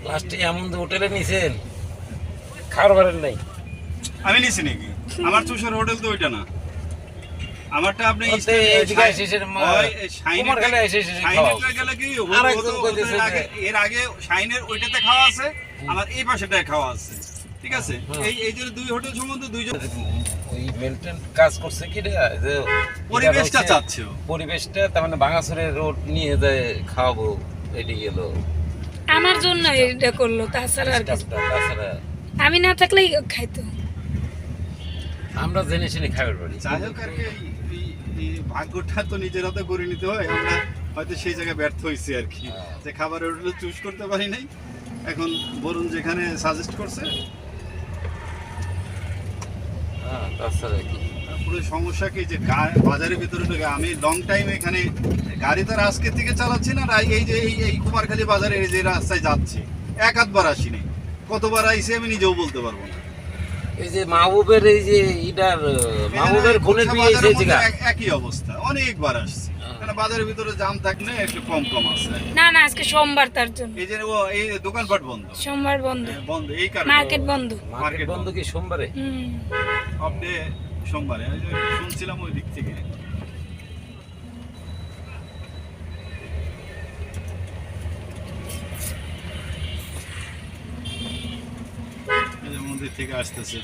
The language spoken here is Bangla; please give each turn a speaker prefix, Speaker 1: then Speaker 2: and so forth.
Speaker 1: লাস্টে এমন হোটেলে নিছেন খাবার নাই।
Speaker 2: আমি নিছি নাকি? আমার তুষার হোটেল তো ওইটা না, আমারটা আপনি এর আগে শাইনের ওইটাতে খাওয়া আছে, আমার এই পাশেটায় খাওয়া আছে, ঠিক আছে? এই যে দুই হোটেল সম্বন্ধে দুইজন
Speaker 1: ওই মেইনটেইন কাজ করছে কি রে, যে
Speaker 2: পরিবেশটা চাচ্ছে,
Speaker 1: পরিবেশটা তার মানে ভাঙাচুরের রোড নিয়ে যায় খাওয়াবো, এটি গেল
Speaker 3: আমার জন্য এটা করলো, তাছাড়া আর কিছু।
Speaker 1: তাছাড়া
Speaker 3: আমি না থাকলেই খাইতো।
Speaker 1: আমরা জেনে শুনে খাবার পারি।
Speaker 2: যাই হোক আর কি, এই ভাগ্যটা তো নিজের হাতে করে নিতে হয়। আমরা হয়তো সেই জায়গায় ব্যর্থ হয়েছি আর কি, যে খাবারের হোটেল চুজ করতে পারি নাই। এখন বরুণ যেখানে সাজেস্ট করছে,
Speaker 1: তাছাড়া কি
Speaker 2: পুরো সমস্যা কি যে বাজারের ভিতরে ঢুকে আমি লং টাইম এখানে গাড়ি তো আর আজকে থেকে চালাচ্ছি না, এই যে এই কুমারখালী বাজারে এই যে রাস্তায় যাচ্ছি, এক আধবার আসিনি, কতবার আইসি আমি নিজেও বলতে পারবো না।
Speaker 1: এই যে মাহবুবের এই যে ইডার মাহবুবের বোনের বিয়ে এই জায়গা
Speaker 2: একই অবস্থা, অনেকবার আসছি, কারণ বাজারের ভিতরে জাম থাকলে একটু কম আছে।
Speaker 3: না না, আজকে সোমবার, তার জন্য
Speaker 2: এই যে এই দোকানপাট বন্ধ,
Speaker 3: সোমবার বন্ধ,
Speaker 2: বন্ধ এই কারণে।
Speaker 3: মার্কেট বন্ধ,
Speaker 1: মার্কেট বন্ধ কি সোমবারে?
Speaker 2: আপনি সোমবারে শুনছিলাম ওই দিক থেকে। মন্দির থেকে আসতেছে।